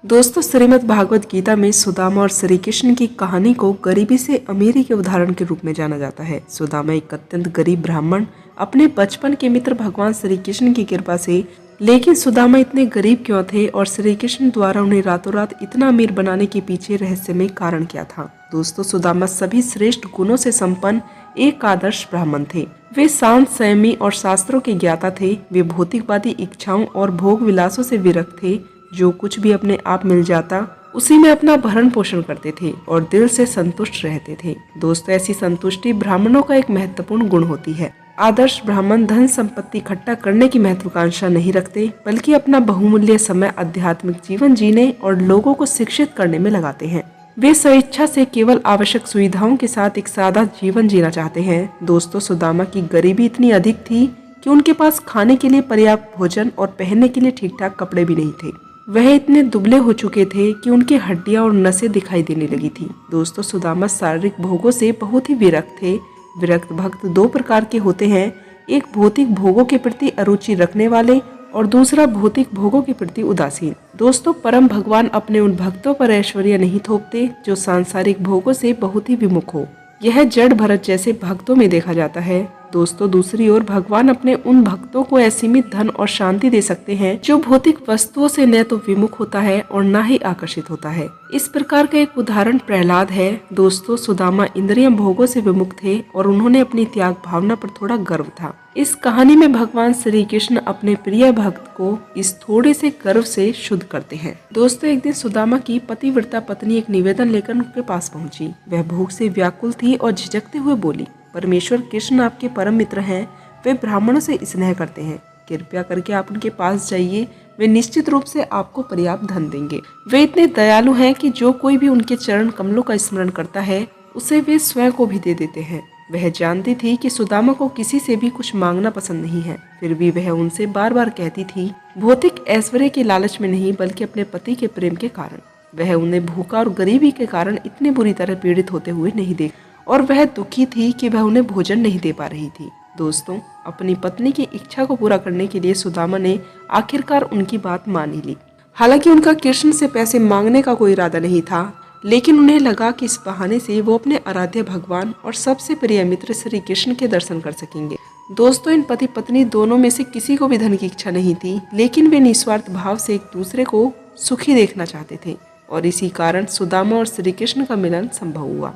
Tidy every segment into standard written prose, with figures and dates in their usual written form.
दोस्तों, श्रीमद् भागवत गीता में सुदामा और श्री कृष्ण की कहानी को गरीबी से अमीरी के उदाहरण के रूप में जाना जाता है। सुदामा एक अत्यंत गरीब ब्राह्मण अपने बचपन के मित्र भगवान श्री कृष्ण की कृपा से, लेकिन सुदामा इतने गरीब क्यों थे और श्री कृष्ण द्वारा उन्हें रातों रात इतना अमीर बनाने के पीछे रहस्यमय कारण क्या था। दोस्तों, सुदामा सभी श्रेष्ठ गुणों से संपन्न एक आदर्श ब्राह्मण थे। वे शांत, संयमी और शास्त्रों के ज्ञाता थे। वे भौतिकवादी इच्छाओं और भोग विलासों से विरक्त थे। जो कुछ भी अपने आप मिल जाता उसी में अपना भरण पोषण करते थे और दिल से संतुष्ट रहते थे। दोस्तों, ऐसी संतुष्टि ब्राह्मणों का एक महत्वपूर्ण गुण होती है। आदर्श ब्राह्मण धन संपत्ति इकट्ठा करने की महत्वाकांक्षा नहीं रखते, बल्कि अपना बहुमूल्य समय आध्यात्मिक जीवन जीने और लोगों को शिक्षित करने में लगाते हैं। वे स्वेच्छा से केवल आवश्यक सुविधाओं के साथ एक सादा जीवन जीना चाहते हैं। दोस्तों, सुदामा की गरीबी इतनी अधिक थी कि उनके पास खाने के लिए पर्याप्त भोजन और पहनने के लिए ठीक ठाक कपड़े भी नहीं थे। वह इतने दुबले हो चुके थे कि उनकी हड्डियां और नसें दिखाई देने लगी थी। दोस्तों, सुदामा शारीरिक भोगों से बहुत ही विरक्त थे। विरक्त भक्त दो प्रकार के होते हैं, एक भौतिक भोगों के प्रति अरुचि रखने वाले और दूसरा भौतिक भोगों के प्रति उदासीन। दोस्तों, परम भगवान अपने उन भक्तों पर ऐश्वर्य नहीं थोपते जो सांसारिक भोगों से बहुत ही विमुख हो। यह जड़ भरत जैसे भक्तों में देखा जाता है। दोस्तों, दूसरी ओर भगवान अपने उन भक्तों को असीमित धन और शांति दे सकते हैं जो भौतिक वस्तुओं से न तो विमुख होता है और न ही आकर्षित होता है। इस प्रकार का एक उदाहरण प्रहलाद है। दोस्तों, सुदामा इंद्रिय भोगों से विमुख थे और उन्होंने अपनी त्याग भावना पर थोड़ा गर्व था। इस कहानी में भगवान श्री कृष्ण अपने प्रिय भक्त को इस थोड़े से गर्व से शुद्ध करते हैं। दोस्तों, एक दिन सुदामा की पतिव्रता पत्नी एक निवेदन लेकर उनके पास पहुंची। वह भूख से व्याकुल थी और झिझकते हुए बोली, परमेश्वर कृष्ण आपके परम मित्र हैं। वे ब्राह्मणों से स्नेह करते हैं। कृपया करके आप उनके पास जाइए। वे निश्चित रूप से आपको पर्याप्त धन देंगे। वे इतने दयालु हैं कि जो कोई भी उनके चरण कमलों का स्मरण करता है उसे वे स्वयं को भी दे देते हैं। वह जानती थी कि सुदामा को किसी से भी कुछ मांगना पसंद नहीं है, फिर भी वह उनसे बार बार कहती थी, भौतिक ऐश्वर्य के लालच में नहीं बल्कि अपने पति के प्रेम के कारण। वह उन्हें भूखा और गरीबी के कारण इतने बुरी तरह पीड़ित होते हुए नहीं देख और वह दुखी थी कि वह उन्हें भोजन नहीं दे पा रही थी। दोस्तों, अपनी पत्नी की इच्छा को पूरा करने के लिए सुदामा ने आखिरकार उनकी बात मान ही ली। हालांकि उनका कृष्ण से पैसे मांगने का कोई इरादा नहीं था, लेकिन उन्हें लगा कि इस बहाने से वो अपने आराध्य भगवान और सबसे प्रिय मित्र श्री कृष्ण के दर्शन कर सकेंगे। दोस्तों, इन पति पत्नी दोनों में से किसी को भी धन की इच्छा नहीं थी, लेकिन वे निस्वार्थ भाव से एक दूसरे को सुखी देखना चाहते थे और इसी कारण सुदामा और श्री कृष्ण का मिलन संभव हुआ।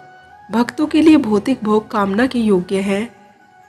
भक्तों के लिए भौतिक भोग कामना के योग्य है,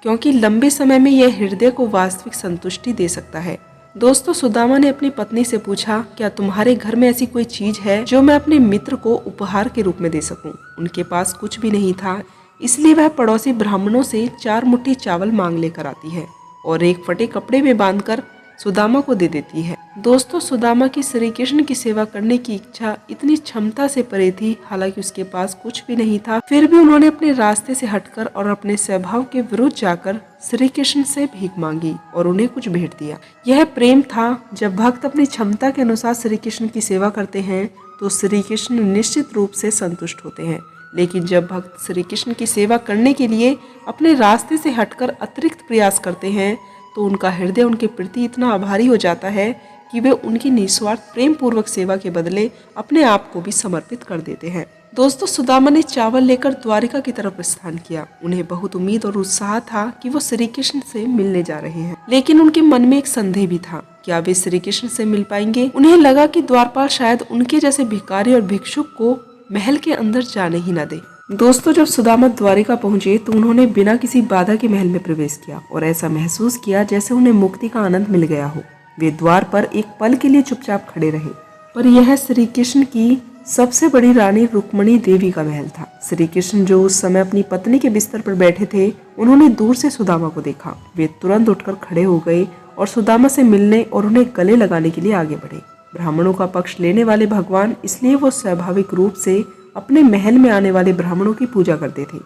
क्योंकि लंबे समय में यह हृदय को वास्तविक संतुष्टि दे सकता है। दोस्तों, सुदामा ने अपनी पत्नी से पूछा, क्या तुम्हारे घर में ऐसी कोई चीज है जो मैं अपने मित्र को उपहार के रूप में दे सकूं? उनके पास कुछ भी नहीं था, इसलिए वह पड़ोसी ब्राह्मणों से 4 मुट्ठी चावल मांग लेकर आती है और एक फटे कपड़े में बांधकर सुदामा को दे देती है। दोस्तों, सुदामा की श्री कृष्ण की सेवा करने की इच्छा इतनी क्षमता से परे थी। हालांकि उसके पास कुछ भी नहीं था, फिर भी उन्होंने अपने रास्ते से हटकर और अपने स्वभाव के विरुद्ध जाकर श्री कृष्ण से भीख मांगी और उन्हें कुछ भेंट दिया। यह प्रेम था। जब भक्त अपनी क्षमता के अनुसार श्री कृष्ण की सेवा करते हैं तो श्री कृष्ण निश्चित रूप से संतुष्ट होते हैं, लेकिन जब भक्त श्री कृष्ण की सेवा करने के लिए अपने रास्ते से हटकर अतिरिक्त प्रयास करते हैं तो उनका हृदय उनके प्रति इतना आभारी हो जाता है कि वे उनकी निस्वार्थ प्रेम पूर्वक सेवा के बदले अपने आप को भी समर्पित कर देते हैं। दोस्तों, सुदामा ने चावल लेकर द्वारिका की तरफ प्रस्थान किया। उन्हें बहुत उम्मीद और उत्साह था कि वो श्री कृष्ण से मिलने जा रहे हैं, लेकिन उनके मन में एक संदेह भी था, क्या वे श्री कृष्ण से मिल पाएंगे? उन्हें लगा कि द्वारपाल शायद उनके जैसे भिखारी और भिक्षुक को महल के अंदर जाने ही न दे। दोस्तों, जब सुदामा द्वारिका पहुंचे तो उन्होंने बिना किसी बाधा के महल में प्रवेश किया और ऐसा महसूस किया जैसे उन्हें मुक्ति का आनंद मिल गया हो। वे द्वार पर एक पल के लिए चुपचाप खड़े रहे, पर यह श्री कृष्ण की सबसे बड़ी रानी रुक्मणी देवी का महल था। श्री कृष्ण जो उस समय अपनी पत्नी के बिस्तर पर बैठे थे, उन्होंने दूर से सुदामा को देखा। वे तुरंत उठकर खड़े हो गए और सुदामा से मिलने और उन्हें गले लगाने के लिए आगे बढ़े। ब्राह्मणों का पक्ष लेने वाले भगवान, इसलिए वो स्वाभाविक रूप से अपने महल में आने वाले ब्राह्मणों की पूजा करते थे।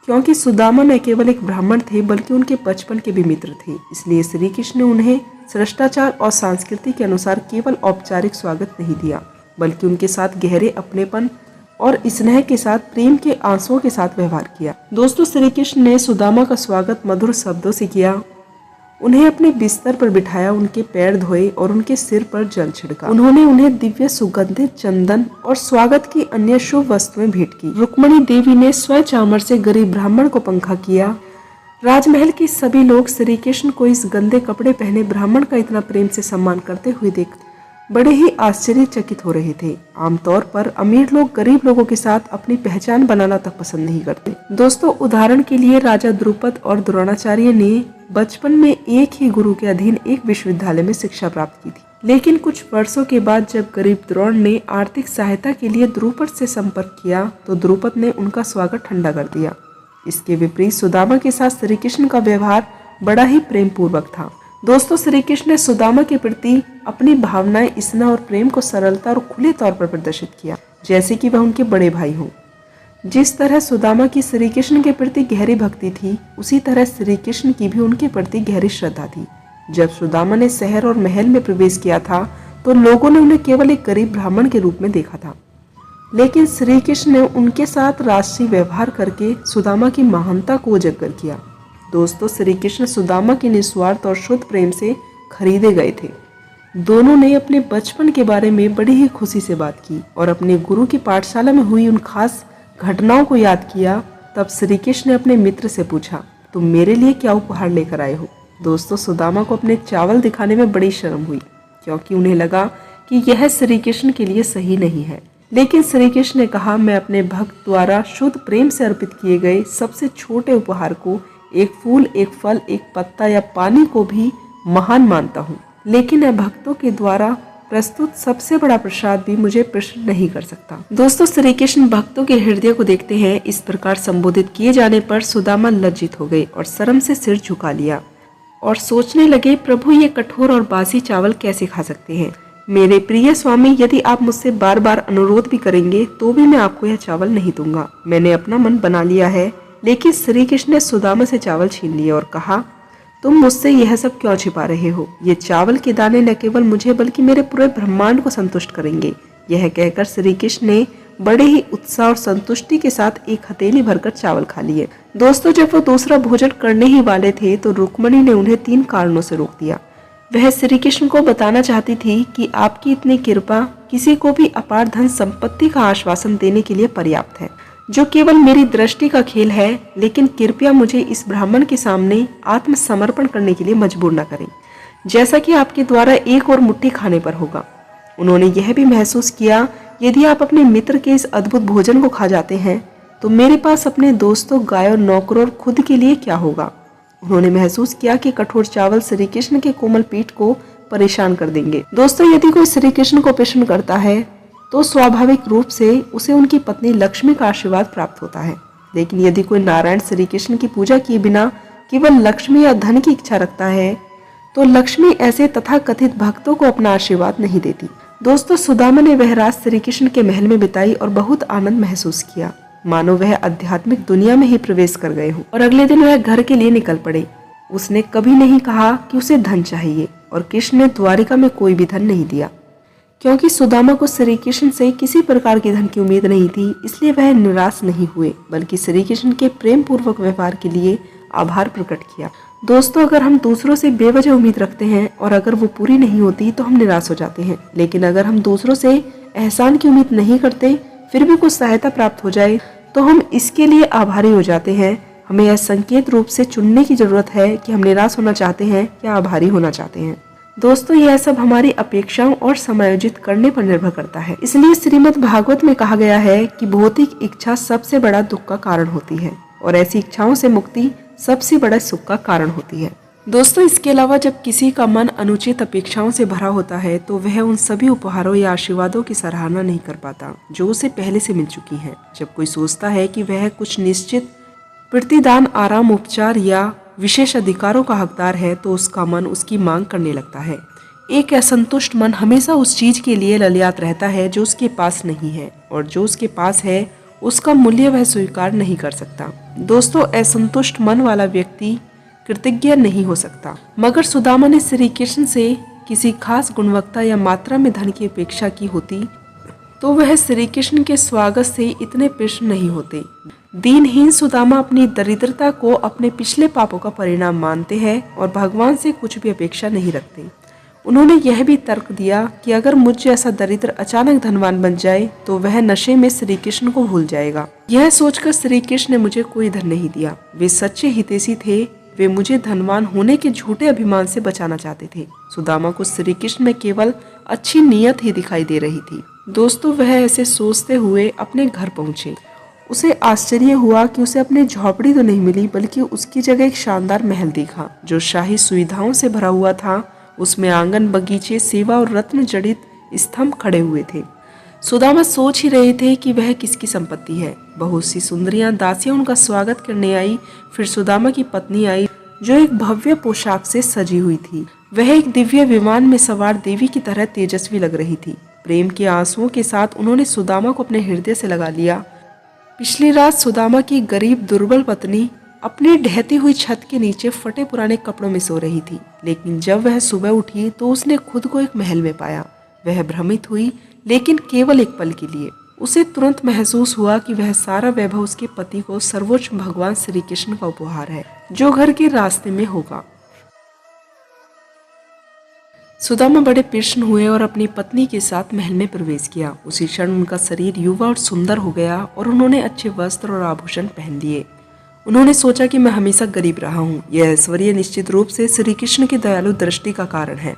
क्योंकि सुदामा न केवल एक ब्राह्मण थे बल्कि उनके बचपन के भी मित्र थे, इसलिए श्री कृष्ण ने उन्हें शिष्टाचार और संस्कृति के अनुसार केवल औपचारिक स्वागत नहीं दिया, बल्कि उनके साथ गहरे अपनेपन और स्नेह के साथ प्रेम के आंसुओं के साथ व्यवहार किया। दोस्तों, श्री कृष्ण ने सुदामा का स्वागत मधुर शब्दों से किया उन्हें अपने बिस्तर पर बिठाया, उनके पैर धोए और उनके सिर पर जल छिड़का। उन्होंने उन्हें दिव्य सुगंधित चंदन और स्वागत की अन्य शुभ वस्तुएं भेंट की। रुक्मणी देवी ने स्वचामर से गरीब ब्राह्मण को पंखा किया। राजमहल के सभी लोग श्री कृष्ण को इस गंदे कपड़े पहने ब्राह्मण का इतना प्रेम से सम्मान करते हुए देख बड़े ही आश्चर्यचकित हो रहे थे। आमतौर पर अमीर लोग गरीब लोगों के साथ अपनी पहचान बनाना तक पसंद नहीं करते। दोस्तों, उदाहरण के लिए राजा द्रुपद और द्रोणाचार्य ने बचपन में एक ही गुरु के अधीन एक विश्वविद्यालय में शिक्षा प्राप्त की थी, लेकिन कुछ वर्षों के बाद जब गरीब द्रोण ने आर्थिक सहायता के लिए द्रुपद से संपर्क किया तो द्रुपद ने उनका स्वागत ठंडा कर दिया। इसके विपरीत सुदामा के साथ श्री कृष्ण का व्यवहार बड़ा ही प्रेम पूर्वक था। दोस्तों, श्री कृष्ण ने सुदामा के प्रति अपनी भावनाएं, स्नेह और प्रेम को सरलता और खुले तौर पर प्रदर्शित किया, जैसे कि वह उनके बड़े भाई हों। जिस तरह सुदामा की श्री कृष्ण के प्रति गहरी भक्ति थी, उसी तरह श्री कृष्ण की भी उनके प्रति गहरी श्रद्धा थी। जब सुदामा ने शहर और महल में प्रवेश किया था तो लोगों ने उन्हें केवल एक गरीब ब्राह्मण के रूप में देखा था, लेकिन श्री कृष्ण ने उनके साथ राजसी व्यवहार करके सुदामा की महानता को उजागर किया। दोस्तों, श्री कृष्ण सुदामा के निस्वार्थ और शुद्ध प्रेम से खरीदे गए थे। दोनों ने अपने बचपन के बारे में बड़ी ही खुशी से बात की और अपने गुरु की पाठशाला में हुई उन खास घटनाओं को याद किया। तब श्री कृष्ण ने अपने मित्र से पूछा, तुम मेरे लिए क्या उपहार लेकर आए हो? दोस्तों, सुदामा को अपने चावल दिखाने में बड़ी शर्म हुई, क्योंकि उन्हें लगा कि यह श्री कृष्ण के लिए सही नहीं है। लेकिन श्री कृष्ण ने कहा, मैं अपने भक्त द्वारा शुद्ध प्रेम से अर्पित किए गए सबसे छोटे उपहार को, एक फूल, एक फल, एक पत्ता या पानी को भी महान मानता हूँ, लेकिन यह भक्तों के द्वारा प्रस्तुत सबसे बड़ा प्रसाद भी मुझे प्रसन्न नहीं कर सकता। दोस्तों, श्री कृष्ण भक्तों के हृदय को देखते हैं। इस प्रकार संबोधित किए जाने पर सुदामा लज्जित हो गए और शर्म से सिर झुका लिया और सोचने लगे, प्रभु ये कठोर और बासी चावल कैसे खा सकते हैं? मेरे प्रिय स्वामी, यदि आप मुझसे बार बार अनुरोध भी करेंगे तो भी मैं आपको यह चावल नहीं दूंगा। मैंने अपना मन बना लिया है। लेकिन श्री कृष्ण ने सुदामा से चावल छीन लिए और कहा, तुम मुझसे यह सब क्यों छिपा रहे हो? ये चावल के दाने न केवल मुझे बल्कि मेरे पूरे ब्रह्मांड को संतुष्ट करेंगे। यह कहकर श्री कृष्ण ने बड़े ही उत्साह और संतुष्टि के साथ एक हथेली भरकर चावल खा लिए। दोस्तों, जब वो दूसरा भोजन करने ही वाले थे तो रुक्मणी ने उन्हें 3 कारणों से रोक दिया। वह श्री कृष्ण को बताना चाहती थी कि आपकी इतनी कृपा किसी को भी अपार धन संपत्ति का आश्वासन देने के लिए पर्याप्त है, जो केवल मेरी दृष्टि का खेल है। लेकिन कृपया मुझे इस ब्राह्मण के सामने आत्मसमर्पण करने के लिए मजबूर न करें, जैसा कि आपके द्वारा एक और मुट्ठी खाने पर होगा। उन्होंने यह भी महसूस किया, यदि आप अपने मित्र के इस अद्भुत भोजन को खा जाते हैं तो मेरे पास अपने दोस्तों, गाय और नौकरों और खुद के लिए क्या होगा। उन्होंने महसूस किया कि कठोर चावल श्री कृष्ण के कोमल पीठ को परेशान कर देंगे। दोस्तों, यदि कोई श्री कृष्ण को प्रसन्न करता है तो स्वाभाविक रूप से उसे उनकी पत्नी लक्ष्मी का आशीर्वाद प्राप्त होता है। लेकिन यदि कोई नारायण श्री कृष्ण की पूजा किए बिना केवल लक्ष्मी या धन की इच्छा रखता है तो लक्ष्मी ऐसे तथाकथित भक्तों को अपना आशीर्वाद नहीं देती। दोस्तों, सुदामा ने वह रात श्री कृष्ण के महल में बिताई और बहुत आनंद महसूस किया, मानो वह आध्यात्मिक दुनिया में ही प्रवेश कर गए हो। और अगले दिन वह घर के लिए निकल पड़े। उसने कभी नहीं कहा कि उसे धन चाहिए और कृष्ण ने द्वारिका में कोई भी धन नहीं दिया, क्योंकि सुदामा को श्री कृष्ण से किसी प्रकार की धन की उम्मीद नहीं थी। इसलिए वह निराश नहीं हुए, बल्कि श्री कृष्ण के प्रेम पूर्वक व्यवहार के लिए आभार प्रकट किया। दोस्तों, अगर हम दूसरों से बेवजह उम्मीद रखते हैं और अगर वो पूरी नहीं होती तो हम निराश हो जाते हैं। लेकिन अगर हम दूसरों से एहसान की उम्मीद नहीं करते, फिर भी कुछ सहायता प्राप्त हो जाए तो हम इसके लिए आभारी हो जाते हैं। हमें यह संकेत रूप से चुनने की जरूरत है कि हम निराश होना चाहते हैं या आभारी होना चाहते हैं। दोस्तों, यह सब हमारी अपेक्षाओं और समायोजित करने पर निर्भर करता है। इसलिए श्रीमद् भागवत में कहा गया है कि भौतिक इच्छा सबसे बड़ा दुख का कारण होती है और ऐसी इच्छाओं से मुक्ति सबसे बड़ा सुख का कारण होती है। दोस्तों, इसके अलावा जब किसी का मन अनुचित अपेक्षाओं से भरा होता है तो वह उन सभी उपहारों या आशीर्वादों की सराहना नहीं कर पाता जो उसे पहले से मिल चुकी है। जब कोई सोचता है कि वह कुछ निश्चित प्रतिदान, आराम, उपचार या विशेष अधिकारों का हकदार है तो उसका मन उसकी मांग करने लगता है। एक असंतुष्ट मन हमेशा उस चीज के लिए ललियात रहता है जो उसके पास नहीं है, और जो उसके पास है उसका मूल्य वह स्वीकार नहीं कर सकता। दोस्तों, असंतुष्ट मन वाला व्यक्ति कृतज्ञ नहीं हो सकता। मगर सुदामा ने श्री कृष्ण से किसी खास गुणवत्ता या मात्रा में धन की अपेक्षा की होती तो वह श्री कृष्ण के स्वागत से इतने प्रसन्न नहीं होते। दीनहीन सुदामा अपनी दरिद्रता को अपने पिछले पापों का परिणाम मानते हैं और भगवान से कुछ भी अपेक्षा नहीं रखते। उन्होंने यह भी तर्क दिया कि अगर मुझ जैसा दरिद्र अचानक धनवान बन जाए तो वह नशे में श्री कृष्ण को भूल जाएगा। यह सोचकर श्री कृष्ण ने मुझे कोई धन नहीं दिया। वे सच्चे हितैषी थे। वे मुझे धनवान होने के झूठे अभिमान से बचाना चाहते थे। सुदामा को श्री कृष्ण में केवल अच्छी नीयत ही दिखाई दे रही थी। दोस्तों, वह ऐसे सोचते हुए अपने घर पहुंचे। उसे आश्चर्य हुआ कि उसे अपनी झोपड़ी तो नहीं मिली, बल्कि उसकी जगह एक शानदार महल दिखा जो शाही सुविधाओं से भरा हुआ था। उसमें आंगन, बगीचे, सेवा और रत्न जड़ित स्तंभ खड़े हुए थे। सुदामा सोच ही रहे थे कि वह किसकी संपत्ति है। बहुत सी सुंदरियां दासियां उनका स्वागत करने आई। फिर सुदामा की पत्नी आई जो एक भव्य पोशाक से सजी हुई थी। वह एक दिव्य विमान में सवार देवी की तरह तेजस्वी लग रही थी। प्रेम के आंसुओं के साथ उन्होंने सुदामा को अपने हृदय से लगा लिया। पिछली रात सुदामा की गरीब दुर्बल पत्नी अपनी ढहती हुई छत के नीचे फटे पुराने कपड़ों में सो रही थी, लेकिन जब वह सुबह उठी तो उसने खुद को एक महल में पाया। वह भ्रमित हुई, लेकिन केवल एक पल के लिए। उसे तुरंत महसूस हुआ कि वह सारा वैभव उसके पति को सर्वोच्च भगवान श्री कृष्ण का उपहार है, जो घर के रास्ते में होगा। सुदामा बड़े प्रसन्न हुए और अपनी पत्नी के साथ महल में प्रवेश किया। उसी क्षण उनका शरीर युवा और सुंदर हो गया और उन्होंने अच्छे वस्त्र और आभूषण पहन लिए। उन्होंने सोचा कि मैं हमेशा गरीब रहा हूँ। यह ऐश्वर्य निश्चित रूप से श्री कृष्ण की दयालु दृष्टि का कारण है।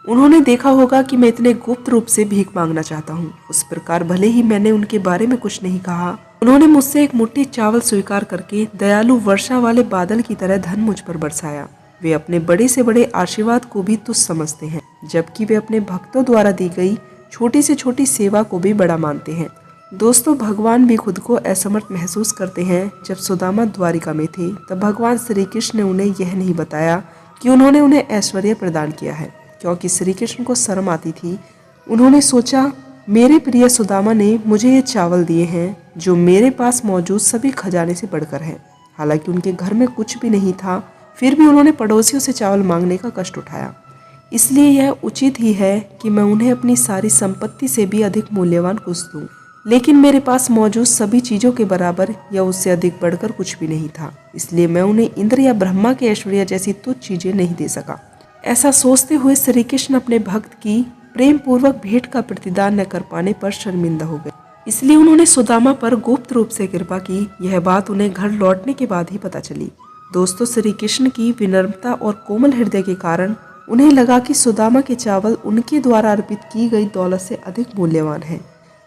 उन्होंने देखा होगा कि मैं इतने गुप्त रूप से भीख मांगना चाहता हूँ। उस प्रकार भले ही मैंने उनके बारे में कुछ नहीं कहा, उन्होंने मुझसे एक मुट्ठी चावल स्वीकार करके दयालु वर्षा वाले बादल की तरह धन मुझ पर बरसाया। वे अपने बड़े से बड़े आशीर्वाद को भी तुच्छ समझते हैं, जबकि वे अपने भक्तों द्वारा दी गई छोटी से छोटी सेवा को भी बड़ा मानते हैं। दोस्तों, भगवान भी खुद को असमर्थ महसूस करते हैं। जब सुदामा द्वारिका में थे तब भगवान श्री कृष्ण ने उन्हें यह नहीं बताया कि उन्होंने उन्हें ऐश्वर्य प्रदान किया है, क्योंकि श्री कृष्ण को शर्म आती थी। उन्होंने सोचा, मेरे प्रिय सुदामा ने मुझे ये चावल दिए हैं जो मेरे पास मौजूद सभी खजाने से बढ़कर है। हालांकि उनके घर में कुछ भी नहीं था, फिर भी उन्होंने पड़ोसियों से चावल मांगने का कष्ट उठाया। इसलिए यह उचित ही है कि मैं उन्हें अपनी सारी संपत्ति से भी अधिक मूल्यवान कुछ दूं। लेकिन मेरे पास मौजूद सभी चीजों के बराबर या उससे अधिक बढ़कर कुछ भी नहीं था, इसलिए मैं उन्हें इंद्र या ब्रह्मा के ऐश्वर्य जैसी तुच्छ चीजें नहीं दे सका। ऐसा सोचते हुए श्री कृष्ण अपने भक्त की प्रेम पूर्वक भेंट का प्रतिदान न कर पाने पर शर्मिंदा हो गए। इसलिए उन्होंने सुदामा पर गुप्त रूप से कृपा की। यह बात उन्हें घर लौटने के बाद ही पता चली। दोस्तों, श्री कृष्ण की विनम्रता और कोमल हृदय के कारण उन्हें लगा कि सुदामा के चावल उनके द्वारा अर्पित की गई दौलत से अधिक मूल्यवान है।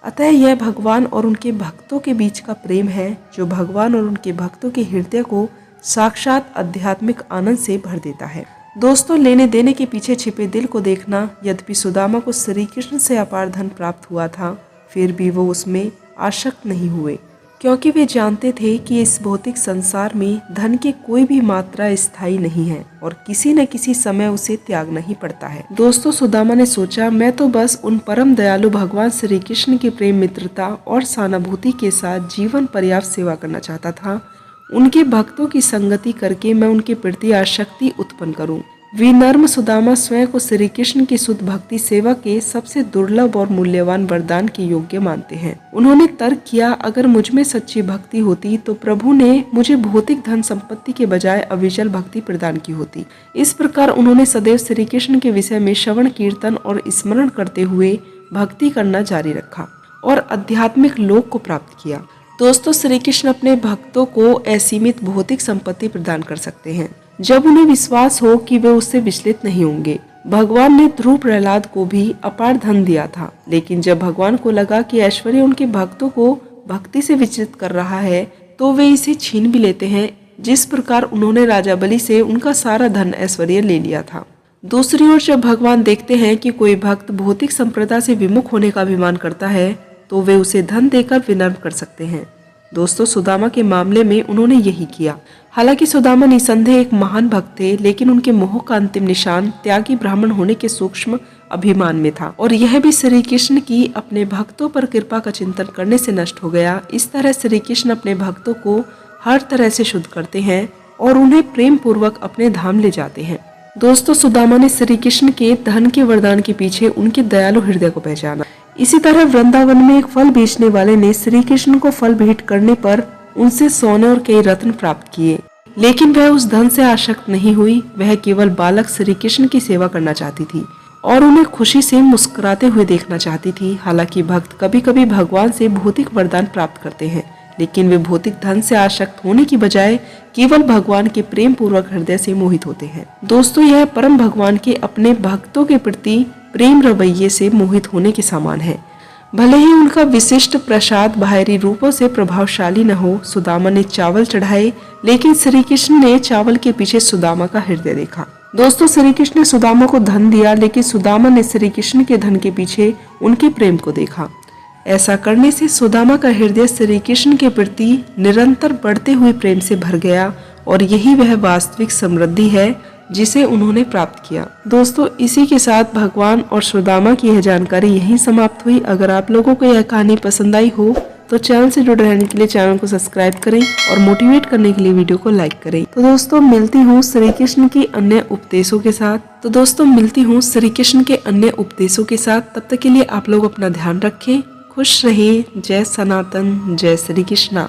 अतः यह भगवान और उनके भक्तों के बीच का प्रेम है, जो भगवान और उनके भक्तों के हृदय को साक्षात आध्यात्मिक आनंद से भर देता है। दोस्तों, लेने देने के पीछे छिपे दिल को देखना। यद्यपि सुदामा को श्री कृष्ण से अपार धन प्राप्त हुआ था, फिर भी वो उसमें आसक्त नहीं हुए, क्योंकि वे जानते थे कि इस भौतिक संसार में धन की कोई भी मात्रा स्थायी नहीं है और किसी न किसी समय उसे त्यागना ही पड़ता है। दोस्तों, सुदामा ने सोचा, मैं तो बस उन परम दयालु भगवान श्री कृष्ण की प्रेम मित्रता और सहानुभूति के साथ जीवन पर्याप्त सेवा करना चाहता था। उनके भक्तों की संगति करके मैं उनके प्रति आसक्ति उत्पन्न करूं। विनम्र सुदामा स्वयं को श्री कृष्ण की शुद्ध भक्ति सेवा के सबसे दुर्लभ और मूल्यवान वरदान के योग्य मानते हैं। उन्होंने तर्क किया, अगर मुझ में सच्ची भक्ति होती तो प्रभु ने मुझे भौतिक धन संपत्ति के बजाय अविचल भक्ति प्रदान की होती। इस प्रकार उन्होंने सदैव श्री कृष्ण के विषय में श्रवण कीर्तन और स्मरण करते हुए भक्ति करना जारी रखा और आध्यात्मिक लोक को प्राप्त किया। दोस्तों, श्री कृष्ण अपने भक्तों को असीमित भौतिक संपत्ति प्रदान कर सकते हैं जब उन्हें विश्वास हो कि वे उससे विचलित नहीं होंगे। भगवान ने ध्रुव प्रहलाद को भी अपार धन दिया था, लेकिन जब भगवान को लगा कि ऐश्वर्य उनके भक्तों को भक्ति से विचलित कर रहा है, तो वे इसे छीन भी लेते हैं। जिस प्रकार उन्होंने राजा बलि से उनका सारा धन ऐश्वर्य ले लिया था। दूसरी ओर जब भगवान देखते हैं कि कोई भक्त भौतिक संप्रदा से विमुख होने का अभिमान करता है, तो वे उसे धन देकर विनम्र कर सकते हैं। दोस्तों, सुदामा के मामले में उन्होंने यही किया। हालांकि सुदामा निसंदेह एक महान भक्त थे, लेकिन उनके मोह का अंतिम निशान त्यागी ब्राह्मण होने के सूक्ष्म अभिमान में था, और यह भी श्री कृष्ण की अपने भक्तों पर कृपा का चिंतन करने से नष्ट हो गया। इस तरह श्री कृष्ण अपने भक्तों को हर तरह से शुद्ध करते हैं और उन्हें प्रेम पूर्वक अपने धाम ले जाते हैं। दोस्तों, सुदामा ने श्री कृष्ण के धन के वरदान के पीछे उनके दयालु हृदय को पहचाना। इसी तरह वृंदावन में एक फल बेचने वाले ने श्री कृष्ण को फल भेंट करने पर उनसे सोने और कई रत्न प्राप्त किए, लेकिन वह उस धन से आसक्त नहीं हुई। वह केवल बालक श्री कृष्ण की सेवा करना चाहती थी और उन्हें खुशी से मुस्कुराते हुए देखना चाहती थी। हालांकि भक्त कभी कभी भगवान से भौतिक वरदान प्राप्त करते हैं, लेकिन वे भौतिक धन से आसक्त होने की बजाय केवल भगवान के प्रेम पूर्वक हृदय से मोहित होते हैं। दोस्तों, यह परम भगवान के अपने भक्तों के प्रति प्रेम रवैये से मोहित होने के समान है। भले ही उनका विशिष्ट प्रसाद बाहरी रूपों से प्रभावशाली न हो। सुदामा ने चावल चढ़ाए, लेकिन श्री कृष्ण ने चावल के पीछे सुदामा का हृदय देखा। दोस्तों, श्री कृष्ण ने सुदामा को धन दिया, लेकिन सुदामा ने श्री कृष्ण के धन के पीछे उनके प्रेम को देखा। ऐसा करने से सुदामा का हृदय श्री कृष्ण के प्रति निरंतर बढ़ते हुए प्रेम से भर गया और यही वह वास्तविक समृद्धि है जिसे उन्होंने प्राप्त किया। दोस्तों, इसी के साथ भगवान और सुदामा की यह जानकारी यहीं समाप्त हुई। अगर आप लोगों को यह कहानी पसंद आई हो तो चैनल से जुड़े रहने के लिए चैनल को सब्सक्राइब करें और मोटिवेट करने के लिए वीडियो को लाइक करें। तो दोस्तों, मिलती हूँ श्री कृष्ण के अन्य उपदेशों के साथ। तब तक के लिए आप लोग अपना ध्यान रखें। खुश रहिए। जय सनातन, जय श्री कृष्णा।